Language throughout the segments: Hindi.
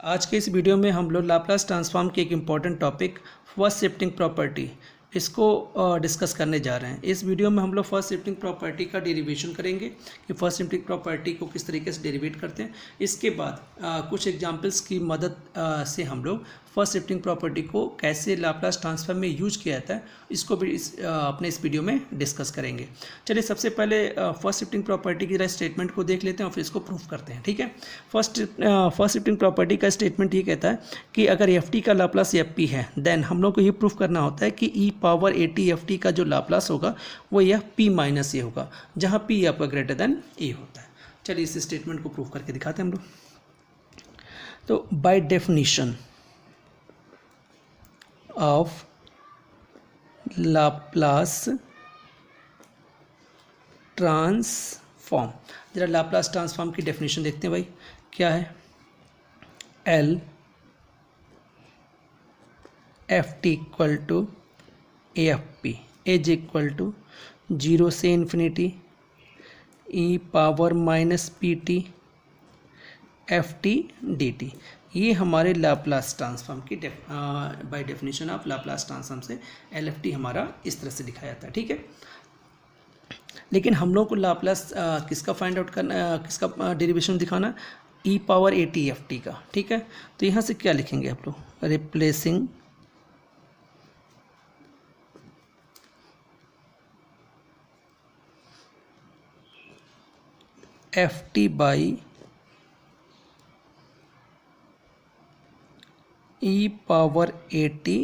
आज के इस वीडियो में हम लोग लाप्लास ट्रांसफॉर्म के एक important topic first shifting property इसको डिस्कस करने जा रहे हैं। इस वीडियो में हम लोग फर्स्ट शिफ्टिंग प्रॉपर्टी का डेरिवेशन करेंगे कि फर्स्ट शिफ्टिंग प्रॉपर्टी को किस तरीके से डेरिवेट करते हैं। इसके बाद कुछ एग्जांपल्स की मदद से हम लोग फर्स्ट शिफ्टिंग प्रॉपर्टी को कैसे लाप्लास ट्रांसफॉर्म में यूज किया जाता है इसको भी अपने इस वीडियो में डिस्कस करेंगे। चलिए सबसे पहले फर्स्ट शिफ्टिंग प्रॉपर्टी की स्टेटमेंट को देख लेते हैं और फिर इसको प्रूफ करते हैं। ठीक है, फर्स्ट शिफ्टिंग प्रॉपर्टी का स्टेटमेंट ये कहता है कि अगर एफ टी का लाप्लास एफ पी है देन हम लोग को ये प्रूफ करना होता है कि e power a t f t का जो लाप्लास होगा वो यह पी माइनस ए होगा, जहाँ पी आपका ग्रेटर देन ए होता है। चलिए इस स्टेटमेंट को प्रूफ करके दिखाते हैं हम लोग। तो by definition of Laplace transform, जरा लाप्लास ट्रांसफॉर्म की डेफिनेशन देखते हैं भाई क्या है। L f t equal to a f p is equal to 0 से infinity e power minus p t f t d t. ये हमारे लाप्लास ट्रांसफॉर्म की by definition of Laplace transform से एल एफ टी हमारा इस तरह से दिखाया जाता है। ठीक है, लेकिन हम लोग को लाप्लास किसका फाइंड आउट करना, किसका डेरिवेशन दिखाना, e power a t f t का। ठीक है, तो यहाँ से क्या लिखेंगे आप लोग, replacing F T by E power a t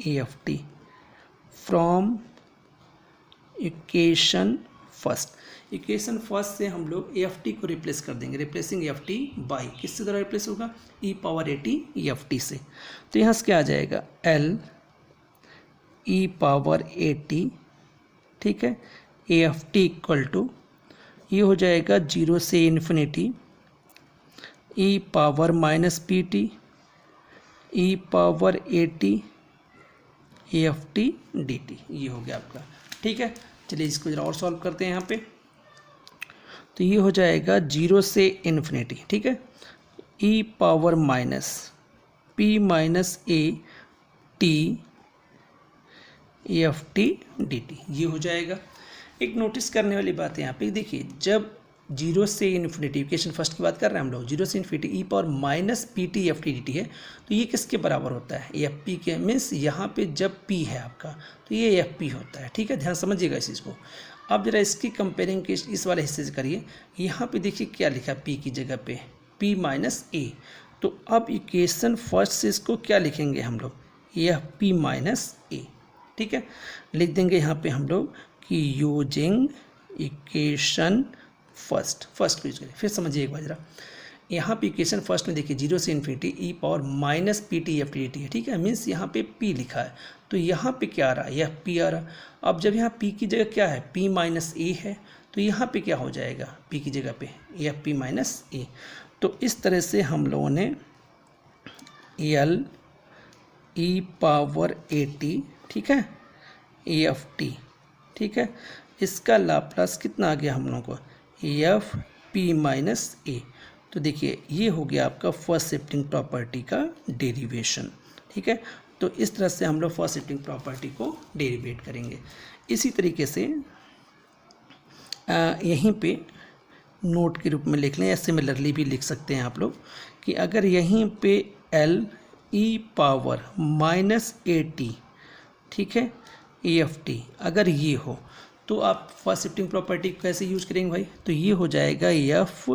f T from equation first. Equation first से हम लोग एफ टी को रिप्लेस कर देंगे, रिप्लेसिंग एफ टी बाई किससे द्वारा रिप्लेस होगा, e power a t f t से। तो यहाँ से क्या आ जाएगा, L E power a t, ठीक है, a f t equal to ये हो जाएगा 0 से infinity e power minus p t e power a t f t d t, ये हो गया आपका। ठीक है, चलिए इसको जरा और सॉल्व करते हैं यहाँ पे। तो ये हो जाएगा 0 से इन्फिनिटी, ठीक है, e power minus p minus a t f t d t, ये हो जाएगा। एक नोटिस करने वाली बात है यहाँ पे, देखिए जब 0 से इन्फिनिटी, इक्वेशन फर्स्ट की बात कर रहे हैं हम लोग, 0 से infinity e power minus p t f t d t है, तो ये किसके बराबर होता है, एफ पी के। मीन्स यहाँ पे जब पी है आपका तो ये एफ पी होता है। ठीक है, ध्यान समझिएगा इस चीज़ को। अब जरा इसकी कंपेयरिंग के इस वाले हिस्से से करिए। यहाँ पे देखिए क्या लिखा है, पी की जगह पे पी माइनस ए। तो अब इक्वेशन फर्स्ट से इसको क्या लिखेंगे हम लोग, एफ पी माइनस ए। ठीक है, लिख देंगे यहाँ पे हम लोग कि यूजिंग इक्वेशन फर्स्ट को यूज करें। फिर समझिए एक बार जरा, यहाँ पे इक्वेशन फर्स्ट में देखिए 0 से infinity e power minus p t f t t है। ठीक है, मीन्स यहाँ पे पी लिखा है, तो यहाँ पे क्या आ रहा है, यह पी आ रहा। अब जब यहाँ पी की जगह क्या है, पी माइनस ए है, तो यहाँ पे क्या हो जाएगा, पी की जगह पे यह पी माइनस ए। तो इस तरह से हम लोगों ने L E power a t, ठीक है, ए एफ टी, ठीक है, इसका लाप्लास कितना आ गया हम लोगों को, एफ पी माइनस ए। तो देखिए ये हो गया आपका फर्स्ट शिफ्टिंग प्रॉपर्टी का डेरिवेशन। ठीक है, तो इस तरह से हम लोग फर्स्ट शिफ्टिंग प्रॉपर्टी को डेरिवेट करेंगे। इसी तरीके से यहीं पे नोट के रूप में लिख लें, या सिमिलरली भी लिख सकते हैं आप लोग कि अगर यहीं पे L E power minus a t, ठीक है, ए एफ टी अगर ये हो तो आप फर्स्ट शिफ्टिंग प्रॉपर्टी कैसे यूज करेंगे भाई, तो ये हो जाएगा एफ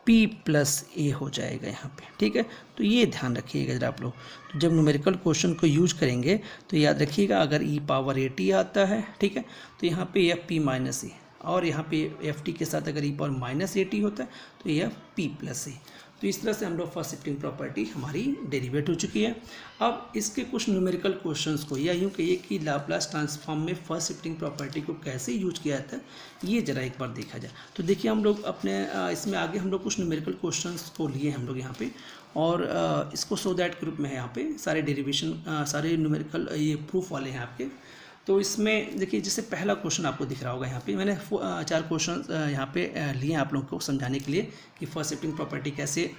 पी प्लस ए हो जाएगा यहाँ पे। ठीक है, तो ये ध्यान रखिएगा जरा आप लोग, तो जब न्यूमेरिकल क्वेश्चन को यूज करेंगे तो याद रखिएगा अगर ई पावर ए टी आता है, ठीक है, तो यहाँ पे एफ पी माइनस ए, और यहाँ पे एफ टी के साथ अगर ई पावर माइनस ए टी होता है तो एफ पी प्लस ए। तो इस तरह से हम लोग फर्स्ट शिफ्टिंग प्रॉपर्टी हमारी डेरिवेट हो चुकी है। अब इसके कुछ न्यूमेरिकल क्वेश्चंस को, या यूँ कहिए कि लाप्लास ट्रांसफॉर्म में फर्स्ट शिफ्टिंग प्रॉपर्टी को कैसे यूज किया जाता है ये जरा एक बार देखा जाए। तो देखिए हम लोग अपने इसमें आगे हम लोग कुछ न्यूमेरिकल क्वेश्चंस को लिए हम लोग यहाँ पे, और इसको सो दैट के रूप में है यहाँ पे सारे डेरिवेशन, सारे न्यूमेरिकल ये प्रूफ वाले हैं आपके। तो इसमें देखिए जैसे पहला क्वेश्चन आपको दिख रहा होगा, यहाँ पे मैंने 4 क्वेश्चन यहाँ पे लिए आप लोगों को समझाने के लिए कि फर्स्ट शिफ्टिंग प्रॉपर्टी कैसे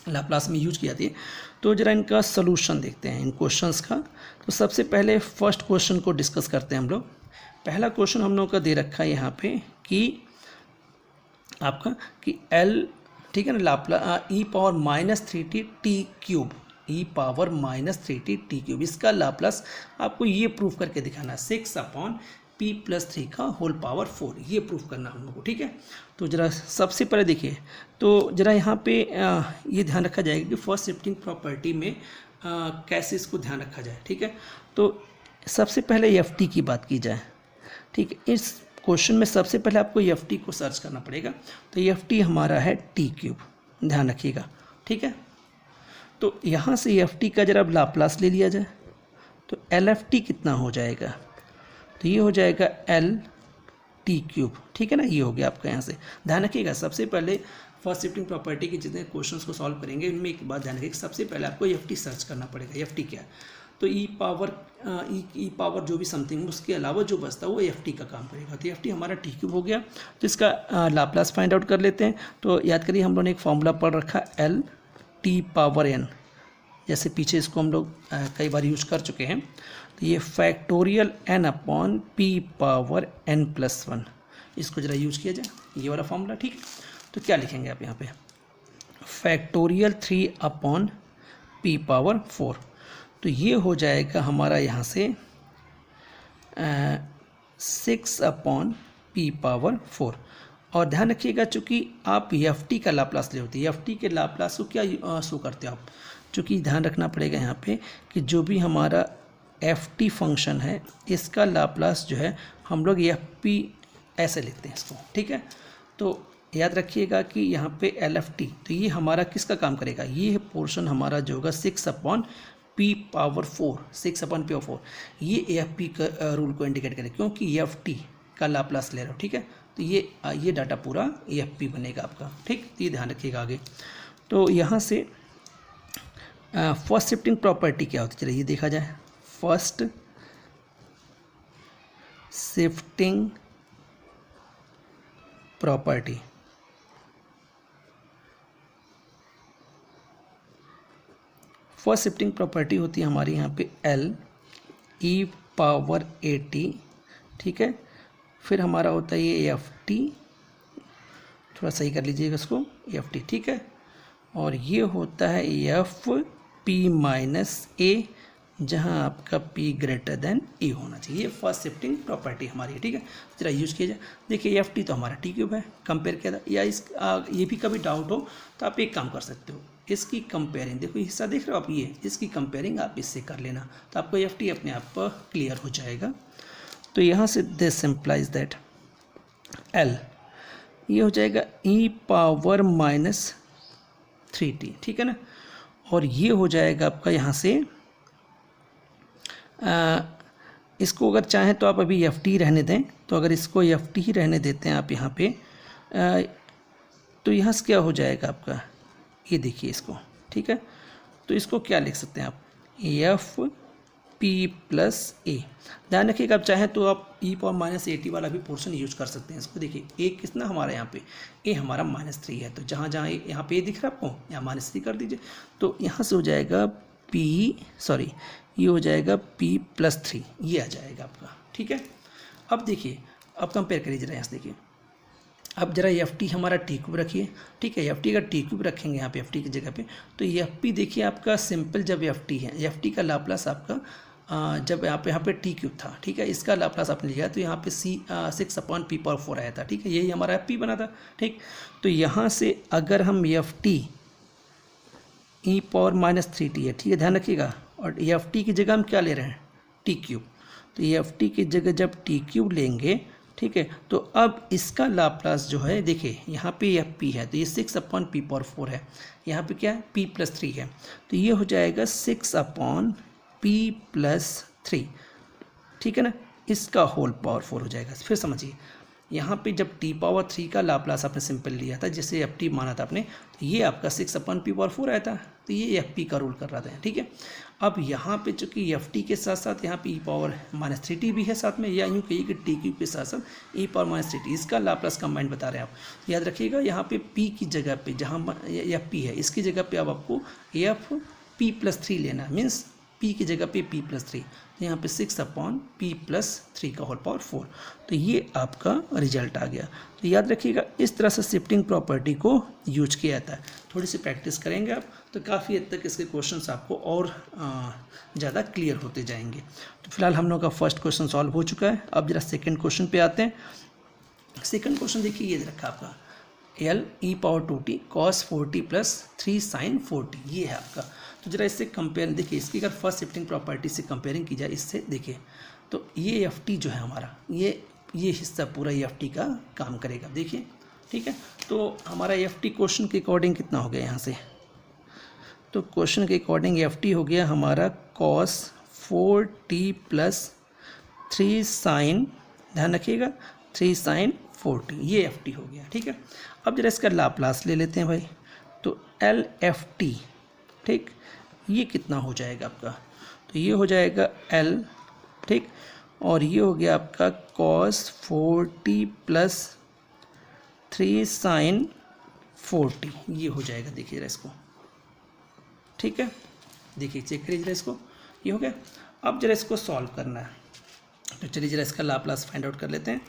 लाप्लास में यूज की जाती है। तो जरा इनका सोल्यूशन देखते हैं इन क्वेश्चंस का। तो सबसे पहले फर्स्ट क्वेश्चन को डिस्कस करते हैं हम लोग। पहला क्वेश्चन हम लोग का दे रखा है यहाँ पे कि आपका कि एल, ठीक है ना, लाप्ला ई पावर -3t टी क्यूब, ई पावर -3t टी क्यूब, इसका लाप्लास आपको ये प्रूफ करके दिखाना है 6/p+3 का होल पावर 4, ये प्रूफ करना हम लोग को, ठीक है। तो जरा सबसे पहले देखिए, तो जरा यहाँ पे ये ध्यान रखा जाएगा कि फर्स्ट शिफ्टिंग प्रॉपर्टी में कैसे इसको ध्यान रखा जाए, ठीक है। तो सबसे पहले एफ टी की बात की जाए, ठीक है। इस क्वेश्चन में सबसे पहले आपको एफ टी को सर्च करना पड़ेगा। तो एफ टी हमारा है टी क्यूब, ध्यान रखिएगा, ठीक है। तो यहाँ से एफ टी का जरा लाप्लास ले लिया जाए तो एल एफ टी कितना हो जाएगा, तो ये हो जाएगा एल टी क्यूब, ठीक है ना। ये हो गया आपका, यहाँ से ध्यान रखिएगा। सबसे पहले फर्स्ट शिफ्टिंग प्रॉपर्टी के जितने क्वेश्चंस को सॉल्व करेंगे उनमें एक बात ध्यान रखिएगा, सबसे पहले आपको एफ टी सर्च करना पड़ेगा। एफ टी क्या है, तो ई पावर जो भी समथिंग उसके अलावा जो बचता है वो एफ टी का काम करेगा। तो एफ टी हमारा टी क्यूब हो गया। तो इसका लाप्लास फाइंड आउट कर लेते हैं। तो याद करिए हम लोगों ने एक फॉर्मूला पढ़ रखा एल टी पावर एन, जैसे पीछे इसको हम लोग कई बार यूज कर चुके हैं। तो ये factorial N upon P power n+1, इसको जरा यूज किया जाए, ये वाला फॉर्मूला, ठीक है। तो क्या लिखेंगे आप यहाँ पे, फैक्टोरियल 3/p पावर 4, तो ये हो जाएगा हमारा यहाँ से 6/p पावर 4। और ध्यान रखिएगा चूँकि आप एफ टी का लाप्लास ले होती है, एफ टी के लाप्लास को क्या शो करते हो आप, चूँकि ध्यान रखना पड़ेगा यहाँ पे कि जो भी हमारा एफ टी फंक्शन है इसका लाप्लास जो है हम लोग एफ पी ऐसे लेते हैं इसको, ठीक है। तो याद रखिएगा कि यहाँ पे एल एफ टी, तो ये हमारा किसका काम करेगा, ये पोर्शन हमारा जो होगा 6/p पावर 4, 6/p पावर 4, ये एफ पी का रूल को इंडिकेट करेगा क्योंकि एफ टी का लाप्लास ले रहा हो, ठीक है। तो ये डाटा पूरा एफ पी बनेगा आपका, ठीक। तो ये ध्यान रखिएगा आगे। तो यहाँ से फर्स्ट शिफ्टिंग प्रॉपर्टी क्या होती है, चलिए ये देखा जाए। First shifting property, first shifting property होती है हमारी यहाँ पे L E power a t, ठीक है। फिर हमारा होता है ये एफ टी, थोड़ा सही कर लीजिएगा इसको, एफ टी, ठीक है। और ये होता है एफ पी माइनस ए, जहाँ आपका p ग्रेटर देन ए होना चाहिए। ये फर्स्ट शिफ्टिंग प्रॉपर्टी हमारी है, ठीक है। जरा यूज किया जाए। देखिए एफ टी तो हमारा टी क्यूब है, कंपेयर किया था, या ये भी कभी डाउट हो तो आप एक काम कर सकते हो, इसकी कंपेयरिंग, देखो हिस्सा देख रहे हो आप, ये इसकी कंपेयरिंग आप इससे कर लेना, तो आपको एफ टी अपने आप क्लियर हो जाएगा। तो यहाँ से दिस इम्प्लाइज दैट एल, ये हो जाएगा ई पावर -3t, ठीक है ना। और ये हो जाएगा आपका यहाँ से इसको अगर चाहें तो आप अभी एफ टी रहने दें, तो अगर इसको एफ टी ही रहने देते हैं आप यहाँ पे, तो यहाँ से क्या हो जाएगा आपका, ये देखिए इसको, ठीक है। तो इसको क्या लिख सकते हैं आप, एफ पी प्लस ए। ध्यान रखिएगा आप चाहें तो आप ई पावर -80 वाला भी पोर्शन यूज कर सकते हैं इसको। देखिए ए कितना हमारा यहाँ पे, ए हमारा -3 है, तो जहाँ जहाँ यहाँ पे ए दिख रहा है आपको, यहाँ -3 कर दीजिए। तो यहाँ से हो जाएगा ये हो जाएगा p+3, ये आ जाएगा आपका, ठीक है। अब देखिए, अब कंपेयर करिए जरा, यहाँ से देखिए। अब जरा एफ टी हमारा टी क्यूब रखिए, ठीक है। एफ टी का टी क्यूब रखेंगे यहाँ पे एफ टी की जगह पे, तो एफ पी देखिए आपका सिंपल, जब एफ टी है, एफ टी का लाप्लास आपका जब यहाँ पे टी क्यूब था, ठीक है, इसका लाप्लास आपने लिया तो यहाँ पे 6/p पावर 4 आया था, ठीक है, यही हमारा एफ पी बना था, ठीक। तो यहाँ से अगर हम F T e power -3t है, ठीक है, ध्यान रखिएगा। और एफ टी की जगह हम क्या ले रहे हैं, टी क्यूब, तो एफ टी की जगह जब टी क्यूब लेंगे, ठीक है, तो अब इसका लाप्लास जो है, देखिए यहाँ पे एफ पी है तो ये 6/p पावर 4 है, यहाँ पे क्या है p+3 है, तो ये हो जाएगा 6/p+3, ठीक है ना, इसका होल पावर 4 हो जाएगा। फिर समझिए, यहाँ पे जब टी पावर 3 का लाप्लास आपने सिंपल लिया था, जैसे एफ टी माना था आपने, तो ये आपका 6/p/4 आया था, तो ये एफ पी का रूल कर रहा था, ठीक है। अब यहाँ पे चूँकि एफ टी के साथ साथ यहाँ पे e⁻³ भी है साथ में, या यूँ कहिए कि टी क्यूब के साथ साथ e⁻³, इसका लाप्लास कंबाइंड बता रहे हैं आप। याद रखिएगा यहाँ पे p की जगह पे जहाँ एफ पी है, इसकी जगह पे अब आपको एफ p+3 लेना है, मीन्स p की जगह पे p+3, तो यहाँ पे 6/p+3 का होल पावर 4, तो ये आपका रिजल्ट आ गया। तो याद रखिएगा इस तरह से शिफ्टिंग प्रॉपर्टी को यूज किया जाता है। थोड़ी सी प्रैक्टिस करेंगे आप तो काफ़ी हद तक इसके क्वेश्चंस आपको और ज़्यादा क्लियर होते जाएंगे। तो फिलहाल हम लोग का फर्स्ट क्वेश्चन सॉल्व हो चुका है। अब जरा सेकेंड क्वेश्चन पे आते हैं। सेकेंड क्वेश्चन देखिए, ये रखा आपका L e⁻²t cos 4t + 3 sin 4t, ये है आपका। तो जरा इससे कंपेयर देखिए, इसकी अगर फर्स्ट शिफ्टिंग प्रॉपर्टी से कंपेयरिंग की जाए इससे, देखिए तो ये एफ टी जो है हमारा, ये हिस्सा पूरा एफ टी का काम करेगा, देखिए, ठीक है। तो हमारा एफ टी क्वेश्चन के अकॉर्डिंग कितना हो गया यहाँ से, तो क्वेश्चन के अकॉर्डिंग एफ टी हो गया हमारा cos 4t + 3 sin, ध्यान रखिएगा 3 sin 4t, ये एफ टी हो गया, ठीक है। अब जरा इसका लाप्लास ले लेते हैं भाई, तो एल एफ टी, ठीक, ये कितना हो जाएगा आपका, तो ये हो जाएगा L, ठीक, और ये हो गया आपका cos 4t + 3 sin 4t, ये हो जाएगा, देखिए जरा इसको, ठीक है, देखिए चेक करिए जरा इसको, ये हो गया। अब जरा इसको सॉल्व करना है, तो चलिए जरा इसका लाप्लास फाइंड आउट कर लेते हैं।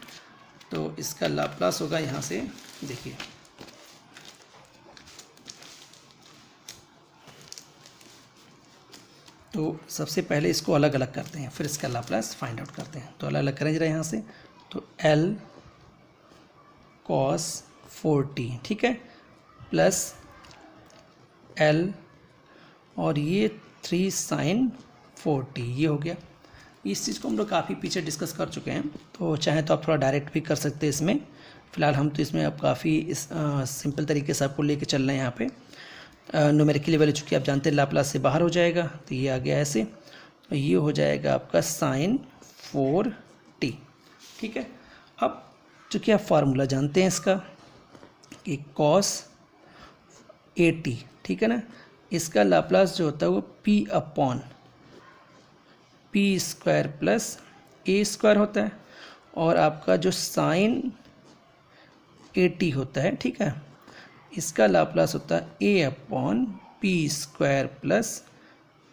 तो इसका लाप्लास होगा यहाँ से, देखिए तो सबसे पहले इसको अलग अलग करते हैं, फिर इसका लाप्लास फाइंड आउट करते हैं। तो अलग अलग करें जरा यहाँ से, तो L cos 4t, ठीक है, प्लस L और ये 3 sin 4t, ये हो गया। इस चीज़ को हम लोग काफ़ी पीछे डिस्कस कर चुके हैं, तो चाहे तो आप थोड़ा डायरेक्ट भी कर सकते हैं इसमें। फ़िलहाल हम तो इसमें अब काफ़ी सिंपल तरीके से आपको लेके चल रहे हैं। यहाँ पे न्यूमेरिकल वैल्यू चूँकि आप जानते हैं लाप्लास से बाहर हो जाएगा, तो ये आ गया ऐसे, तो ये हो जाएगा आपका sin 4t, ठीक है। अब चूँकि आप फार्मूला जानते हैं इसका कि cos 80, ठीक है ना, इसका लाप्लास जो होता है वो p/p² + a² होता है, और आपका जो sin 80 होता है, ठीक है, इसका लाप्लास होता है a/p² +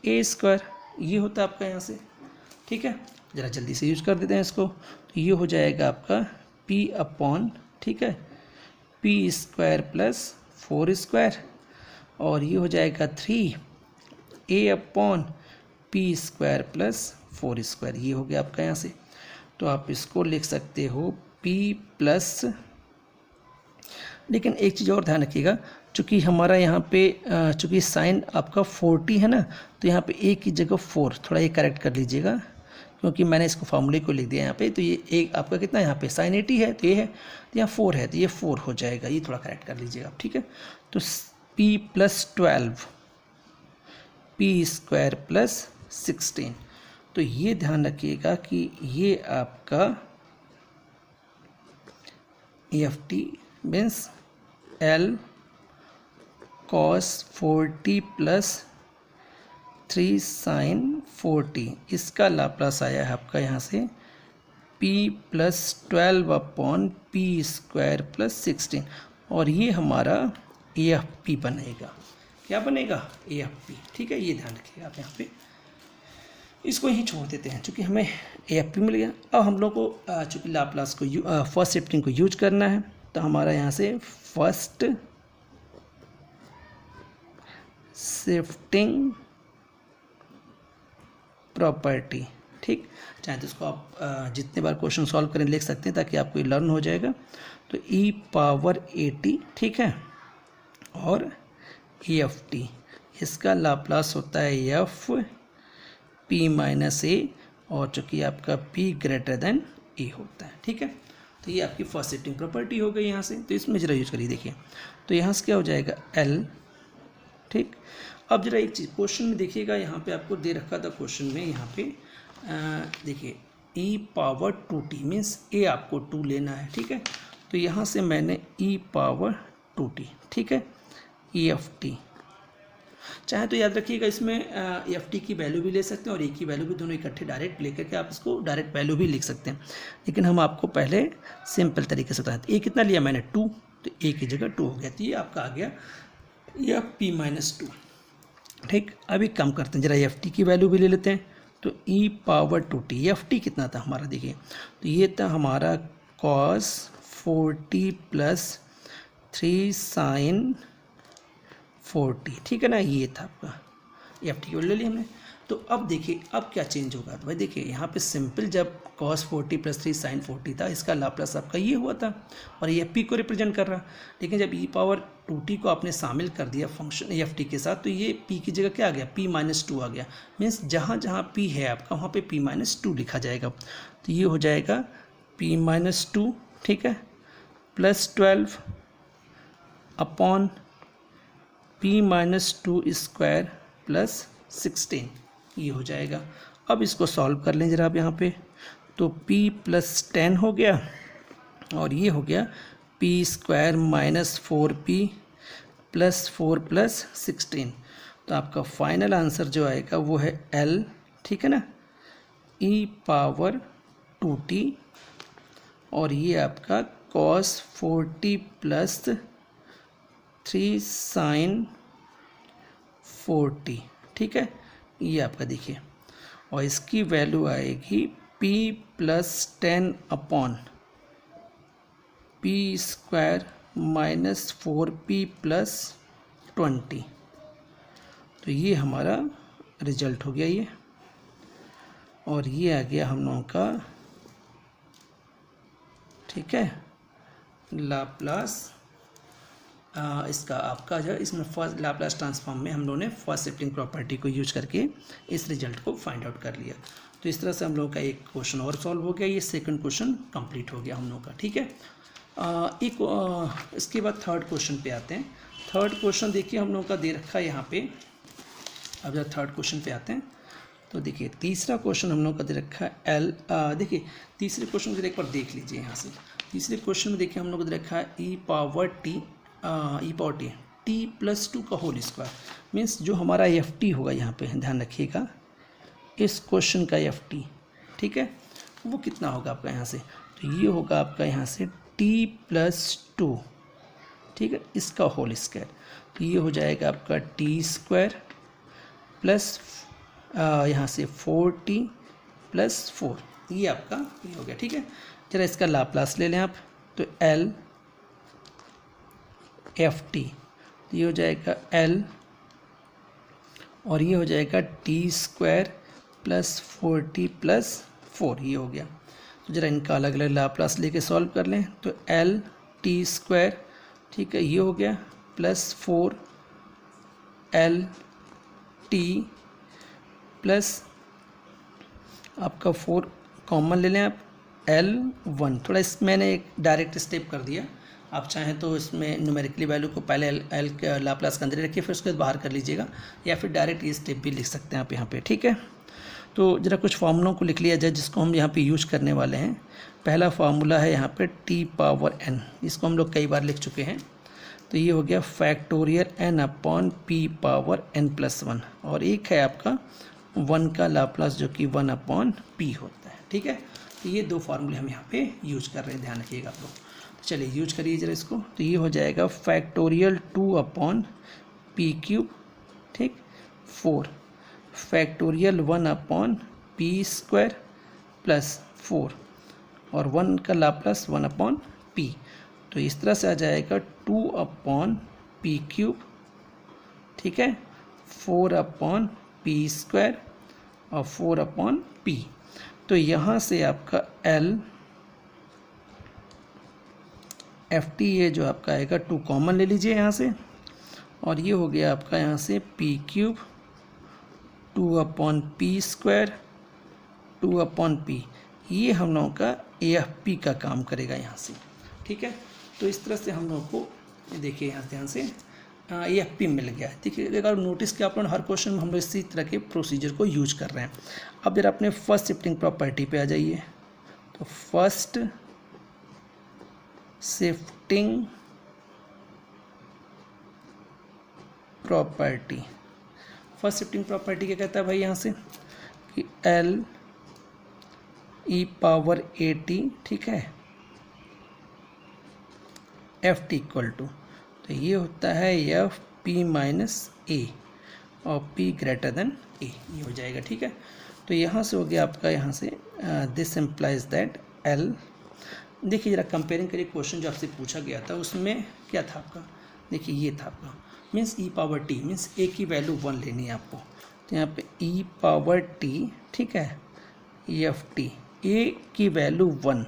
a², ये होता है आपका यहाँ से, ठीक है। ज़रा जल्दी से यूज कर देते हैं इसको, तो ये हो जाएगा आपका p/, ठीक है, p² + 4², और ये हो जाएगा 3a/p² + 4², ये हो गया आपका यहाँ से। तो आप इसको लिख सकते हो p+, लेकिन एक चीज़ और ध्यान रखिएगा, चूँकि हमारा यहाँ पे चूँकि साइन आपका 40 है ना, तो यहाँ पे a की जगह 4, थोड़ा ये करेक्ट कर लीजिएगा, क्योंकि मैंने इसको फार्मूले को लिख दिया यहाँ पे। तो ये एक आपका कितना यहाँ पे sin 80 है, तो ये है, तो यहाँ 4 है, तो ये 4 हो जाएगा, ये थोड़ा करेक्ट कर लीजिएगा आप, ठीक है। तो p+12 p² + 16, तो ये ध्यान रखिएगा कि ये आपका F T means L cos 4t + 3 sin 4t, इसका लाप्लास आया है आपका यहाँ से p+12/p² + 16, और ये हमारा AFP बनेगा। क्या बनेगा? AFP, ठीक है, ये ध्यान रखिएगा आप यहाँ पे। इसको ही छोड़ देते हैं, चूँकि हमें AFP मिल गया। अब हम लोग को चूँकि लाप्लास को फर्स्ट शिफ्टिंग को यूज करना है, तो हमारा यहाँ से फर्स्ट शिफ्टिंग प्रॉपर्टी, ठीक, चाहे तो इसको आप जितने बार क्वेश्चन सॉल्व करें लिख सकते हैं, ताकि आपको ये लर्न हो जाएगा। तो e⁻80, ठीक है, और AFT, इसका लाप्लास होता है f(p-a), और चूँकि आपका p > a होता है, ठीक है। तो ये आपकी फर्स्ट शिफ्टिंग प्रॉपर्टी हो गई यहाँ से। तो इसमें जरा यूज करिए, देखिए, तो यहाँ से क्या हो जाएगा L, ठीक। अब जरा एक चीज़ क्वेश्चन में देखिएगा, यहाँ पे आपको दे रखा था क्वेश्चन में, यहाँ पे देखिए ई पावर 2t मीन्स ए आपको 2 लेना है, ठीक है। तो यहाँ से मैंने ई पावर 2t, ठीक है, ई एफ टी। चाहे तो याद रखिएगा इसमें एफ टी की वैल्यू भी ले सकते हैं और ए की वैल्यू भी, दोनों इकट्ठे डायरेक्ट लेकर के आप इसको डायरेक्ट वैल्यू भी लिख सकते हैं, लेकिन हम आपको पहले सिंपल तरीके से बताते हैं। ए कितना लिया मैंने 2, तो ए की जगह 2 हो गया, तो ये आपका आ गया या p-2, ठीक। अभी कम करते हैं जरा, एफ टी की वैल्यू भी ले लेते हैं। तो ई पावर 2t, एफ टी कितना था हमारा, देखिए तो ये था हमारा cos 4t plus 3 sin 4t, ठीक है ना, ये था आपका एफ टी की वैल्यू ले ली हमने। तो अब देखिए अब क्या चेंज होगा, तो भाई देखिए यहाँ पे सिंपल जब cos 4t plus 3 sin 4t था, इसका लाप्लास आपका ये हुआ था और ये p को रिप्रेजेंट कर रहा। लेकिन जब e पावर 2t को आपने शामिल कर दिया फंक्शन एफ टी के साथ, तो ये p की जगह क्या आ गया, p-2 आ गया। मीन्स जहाँ जहाँ p है आपका वहाँ पे p-2 लिखा जाएगा। तो ये हो जाएगा p-2, ठीक है, plus 12 upon p-2 square plus 16, ये हो जाएगा। अब इसको सॉल्व कर लें जरा आप यहाँ पे, तो p प्लस 10 हो गया और ये हो गया p square minus 4p plus 4 plus 16। तो आपका फाइनल आंसर जो आएगा वो है L, ठीक है ना, e पावर 2t और ये आपका cos 4t plus 3 sin 4t, ठीक है, ये आपका देखिए। और इसकी वैल्यू आएगी p plus 10 upon p square minus 4p plus 20। तो ये हमारा रिजल्ट हो गया ये, और ये आ गया हम लोगों का, ठीक है, लाप्लास इसका आपका जो इसमें फर्स्ट लाप्लास ट्रांसफॉर्म में हम लोगों ने फर्स्ट शिफ्टिंग प्रॉपर्टी को यूज करके इस रिजल्ट को फाइंड आउट कर लिया। तो इस तरह से हम लोगों का एक क्वेश्चन और सॉल्व हो गया, ये सेकंड क्वेश्चन कंप्लीट हो गया हम लोगों का, ठीक है। इसके बाद थर्ड क्वेश्चन पे आते हैं। थर्ड क्वेश्चन देखिए हम लोगों का दे रखा है यहाँ पे। अब जब थर्ड क्वेश्चन पे आते हैं तो देखिए तीसरा क्वेश्चन हम लोगों का दे रखा है एल। देखिए तीसरे क्वेश्चन को एक बार देख लीजिए यहाँ से। तीसरे क्वेश्चन में देखिए हम लोग को दे रखा है e power T T plus 2 का होल स्क्वायर। मीन्स जो हमारा एफ टी होगा यहाँ पे ध्यान रखिएगा, इस क्वेश्चन का एफ टी, ठीक है, वो कितना होगा आपका यहाँ से, तो ये होगा आपका यहाँ से टी प्लस 2, ठीक है, इसका होल स्क्वायर। तो ये हो जाएगा आपका टी स्क्वायर प्लस यहाँ से 4t प्लस 4, ये आपका ये हो गया, ठीक है। जरा इसका लाप्लास ले लें आप, तो L एफ टी, तो ये हो जाएगा L और ये हो जाएगा T square plus 4t plus 4, ये हो गया। तो जरा इनका अलग अलग लाप्लास लेके सॉल्व कर लें, तो L टी स्क्वायर, ठीक है, ये हो गया प्लस 4 L टी प्लस आपका 4 कॉमन ले लें आप L1। थोड़ा इस मैंने एक डायरेक्ट स्टेप कर दिया, आप चाहें तो इसमें न्यूमेरिकली वैल्यू को पहले L के लाप्लास के अंदर रखिए, फिर उसके बाद बाहर कर लीजिएगा, या फिर डायरेक्ट ये स्टेप भी लिख सकते हैं आप यहाँ पे, ठीक है। तो जरा कुछ फार्मूलों को लिख लिया जाए जिसको हम यहाँ पे यूज करने वाले हैं। पहला फार्मूला है यहाँ पे t पावर n, इसको हम लोग कई बार लिख चुके हैं। तो ये हो गया factorial n upon p power n plus 1, और एक है आपका 1 का लाप्लास जो कि 1 अपॉन p होता है, ठीक है। तो ये दो फार्मूले हम यहाँ पे यूज कर रहे हैं, ध्यान रखिएगा आप लोग। तो चलिए यूज करिए जरा इसको। तो ये हो जाएगा फैक्टोरियल 2 अपॉन पी क्यूब, ठीक, 4 factorial 1 upon P square plus 4, और 1 का लाप्लास 1 अपॉन p। तो इस तरह से आ जाएगा 2 अपॉन पी क्यूब, ठीक है, 4 अपॉन पी स्क्वायर और 4 अपॉन p। तो यहाँ से आपका L एफ टी ये जो आपका आएगा 2 कॉमन ले लीजिए यहाँ से, और ये हो गया आपका यहाँ से P cube 2 upon P square 2 upon P, ये हम लोगों का ए एफ पी का काम करेगा यहाँ से, ठीक है। तो इस तरह से हम लोगों को देखिए यहाँ ध्यान से AFP मिल गया। देखिए अगर नोटिस किया आप लोगों ने हर क्वेश्चन में हम लोग इसी तरह के प्रोसीजर को यूज कर रहे हैं। अब जरा अपने फर्स्ट शिफ्टिंग प्रॉपर्टी पे आ जाइए। तो first shifting property, first shifting property क्या कहता है भाई यहाँ से कि LE⁻AT, ठीक है, FT इक्वल टू, तो ये होता है FP-A और P ग्रेटर देन A, ये हो जाएगा। ठीक है, तो यहाँ से हो गया आपका, यहाँ से दिस इम्प्लाइज दैट L। देखिए जरा कंपेयरिंग करिए क्वेश्चन जो आपसे पूछा गया था उसमें क्या था आपका, देखिए ये था आपका मीन्स E⁻T मीन्स A की वैल्यू 1 लेनी है आपको। तो यहाँ पे E⁻T, ठीक है, FT, A की वैल्यू 1,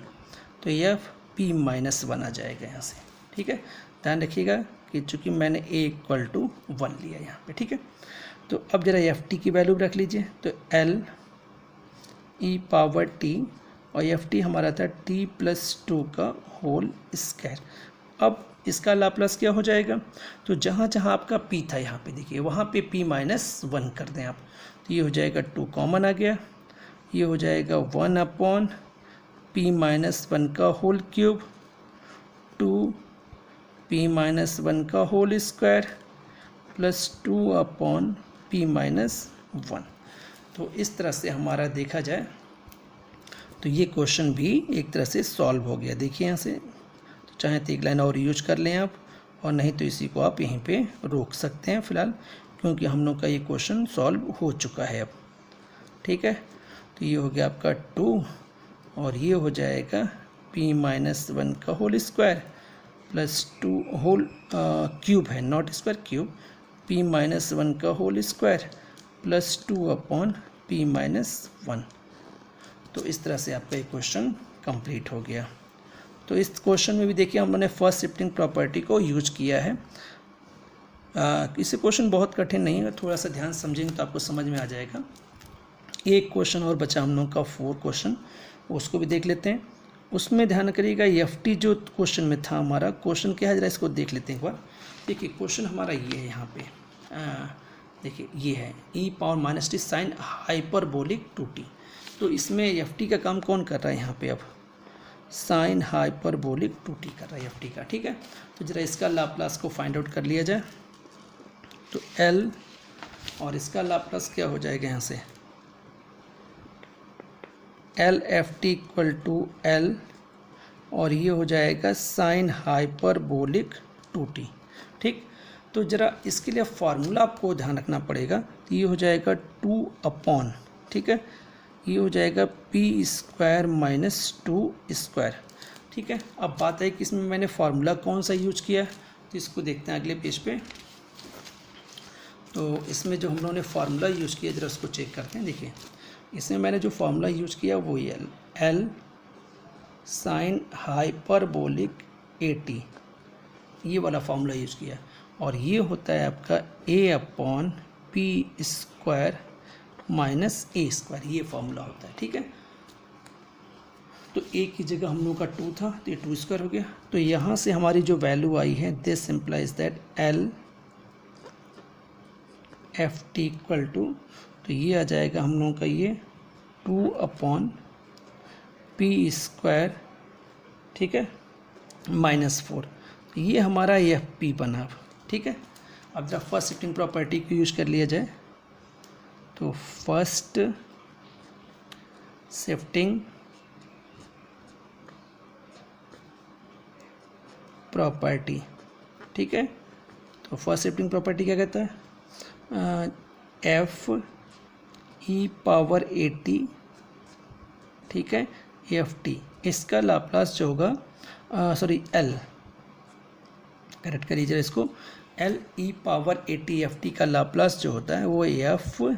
तो FP-1 आ जाएगा यहाँ से। ठीक है, ध्यान रखिएगा कि चूँकि मैंने A इक्वल टू 1 लिया यहाँ पे। ठीक है, तो अब जरा FT की वैल्यू रख लीजिए। तो LE⁻T और FT हमारा था T+2 का होल स्क्वायर। अब इसका लाप्लास क्या हो जाएगा, तो जहाँ जहाँ आपका P था यहाँ पे देखिए वहाँ पे P-1 कर दें आप, तो ये हो जाएगा 2 कॉमन आ गया, ये हो जाएगा 1/P-1 का होल क्यूब 2P-1 का होल स्क्वायर प्लस 2/P-1। तो इस तरह से हमारा देखा जाए तो ये क्वेश्चन भी एक तरह से सॉल्व हो गया। देखिए यहाँ से, तो चाहे तो एक लाइन और यूज कर लें आप, और नहीं तो इसी को आप यहीं पे रोक सकते हैं फ़िलहाल, क्योंकि हम लोग का ये क्वेश्चन सॉल्व हो चुका है अब। ठीक है, तो ये हो गया आपका 2 और ये हो जाएगा P-1 का whole square plus 2 whole cube है, नॉट स्क्वायर, क्यूब, P-1 का होल स्क्वायर प्लस 2/P-1। तो इस तरह से आपका ये क्वेश्चन कंप्लीट हो गया। तो इस क्वेश्चन में भी देखिए हम लोगों ने फर्स्ट शिफ्टिंग प्रॉपर्टी को यूज किया है। इसे क्वेश्चन बहुत कठिन नहीं है, थोड़ा सा ध्यान समझेंगे तो आपको समझ में आ जाएगा। एक क्वेश्चन और बचा हम लोगों का 4 क्वेश्चन, उसको भी देख लेते हैं। उसमें ध्यान करिएगा FT जो क्वेश्चन में था हमारा, क्वेश्चन क्या है जरा इसको देख लेते हैं एक बार। देखिए क्वेश्चन हमारा ये है यहाँ पे, देखिए ये है E⁻t साइन हाइपरबोलिक 2t। तो इसमें FT का काम कौन कर रहा है यहाँ पे, अब साइन हाइपरबोलिक 2t कर रहा है FT का। ठीक है, तो जरा इसका लाप्लास को फाइंड आउट कर लिया जाए। तो L और इसका लाप्लास क्या हो जाएगा यहाँ से, LFT इक्वल टू L और ये हो जाएगा साइन हाइपरबोलिक 2t। ठीक, तो ज़रा इसके लिए फार्मूला आपको ध्यान रखना पड़ेगा। तो ये हो जाएगा 2/, ठीक है, ये हो जाएगा P² - 2²। ठीक है, अब बात है कि इसमें मैंने फार्मूला कौन सा यूज किया है, तो इसको देखते हैं अगले पेज पे। तो इसमें जो हम लोगों ने फार्मूला यूज किया ज़रा उसको चेक करते हैं। देखिए इसमें मैंने जो फार्मूला यूज किया वो ये L साइन हाइपरबोलिक 80, ये वाला फार्मूला यूज किया, और ये होता है आपका A/P² - A², ये फार्मूला होता है। ठीक है, तो A की जगह हम लोग का 2 था तो ये 2² हो गया। तो यहाँ से हमारी जो वैल्यू आई है this implies that LFT equal to, तो ये आ जाएगा हम लोगों का ये 2/P², ठीक है, -4। तो ये हमारा FP बना। ठीक है, अब जब फर्स्ट शिफ्टिंग प्रॉपर्टी को यूज कर लिया जाए तो फर्स्ट शिफ्टिंग प्रॉपर्टी, ठीक है, तो फर्स्ट शिफ्टिंग प्रॉपर्टी क्या कहता है, FE⁻80, ठीक है, FT, इसका लाप्लास जो होगा, सॉरी L, करेक्ट करिए जरा इसको, LE⁻80 FT का लाप्लास जो होता है वो FP-A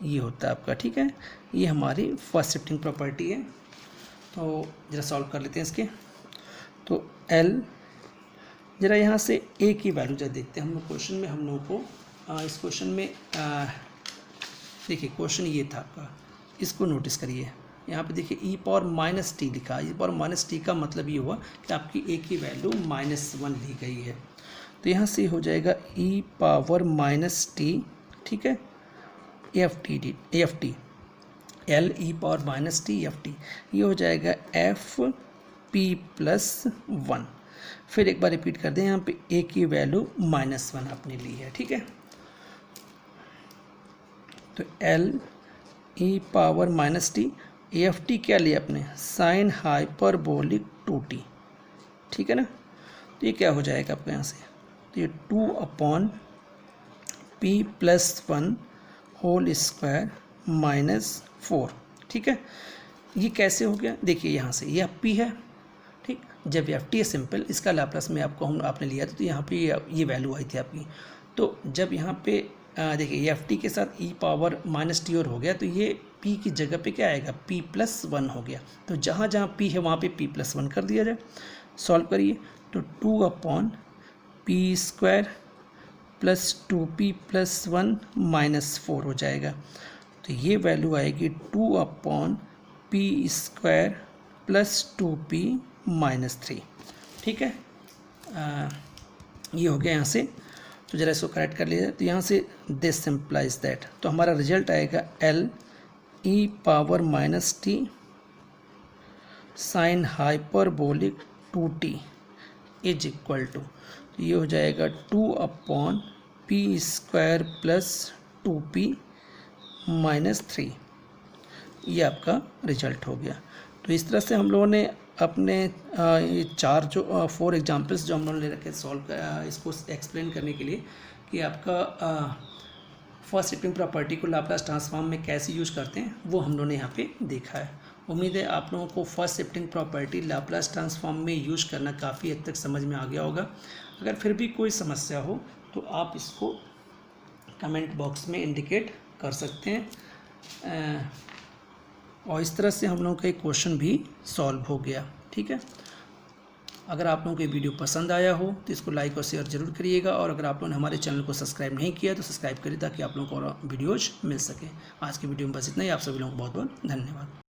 ये होता है आपका। ठीक है, ये हमारी फर्स्ट शिफ्टिंग प्रॉपर्टी है। तो ज़रा सॉल्व कर लेते हैं इसके। तो L, ज़रा यहाँ से A की वैल्यू जरा देखते हैं हम लोग क्वेश्चन में। हम लोगों को इस क्वेश्चन में देखिए क्वेश्चन ये था आपका, इसको नोटिस करिए। यहाँ पे देखिए E⁻t लिखा है। E⁻t का मतलब ये हुआ कि आपकी A की वैल्यू -1 ली गई है। तो यहाँ से हो जाएगा e पावर माइनस टी, ठीक है, F T L E power minus T f T, ये हो जाएगा एफ पी प्लस वन। फिर एक बार रिपीट कर दें, यहाँ पे ए की वैल्यू -1 आपने ली है, ठीक है। तो L E power minus T, f T क्या लिया आपने, साइन हाइपरबोलिक 2t, ठीक है ना। तो ये क्या हो जाएगा आपका यहाँ से, तो ये 2 पी प्लस 1 होल स्क्वायर -4, ठीक है। ये कैसे हो गया, देखिए यहाँ से ये p है, ठीक। जब एफ टी है सिंपल, इसका लाप्लास में आपने लिया था, तो यहाँ पे ये वैल्यू आई थी आपकी। तो जब यहाँ पे देखिए एफ टी के साथ ई पावर माइनस टी और हो गया, तो ये p की जगह पे क्या आएगा, p प्लस 1 हो गया। तो जहाँ जहाँ p है वहाँ पे p प्लस 1 कर दिया जाए। सॉल्व करिए, तो 2/p square plus 2p plus 1 -4 हो जाएगा। तो ये वैल्यू आएगी 2/p स्क्वायर प्लस 2p -3, ठीक है। ये हो गया यहाँ से। तो ज़रा इसको करेक्ट कर लीजिए। तो यहाँ से दिस सिंप्लाइज दैट, तो हमारा रिजल्ट आएगा L E power minus T sine hyperbolic 2t is equal to, तो ये हो जाएगा 2/p स्क्वायर प्लस 2p -3। ये आपका रिजल्ट हो गया। तो इस तरह से हम लोगों ने अपने ये 4 एग्जांपल्स जो हम लोगों ने ले रखे सॉल्व इसको एक्सप्लेन करने के लिए कि आपका फर्स्ट शिफ्टिंग प्रॉपर्टी को लाप्लास ट्रांसफॉर्म में कैसे यूज करते हैं, वो हम लोगों ने यहाँ पे देखा है। उम्मीद है आप लोगों को first shifting property Laplace transform में यूज करना काफ़ी हद तक समझ में आ गया होगा। अगर फिर भी कोई समस्या हो तो आप इसको कमेंट बॉक्स में इंडिकेट कर सकते हैं। और इस तरह से हम लोगों का एक क्वेश्चन भी सॉल्व हो गया, ठीक है। अगर आप लोगों को ये वीडियो पसंद आया हो तो इसको लाइक और शेयर जरूर करिएगा, और अगर आप लोगों ने हमारे चैनल को सब्सक्राइब नहीं किया तो सब्सक्राइब करिए ताकि आप लोगों को और वीडियोज मिल सके। आज की वीडियो में बस इतना ही। आप सभी लोगों को बहुत बहुत धन्यवाद।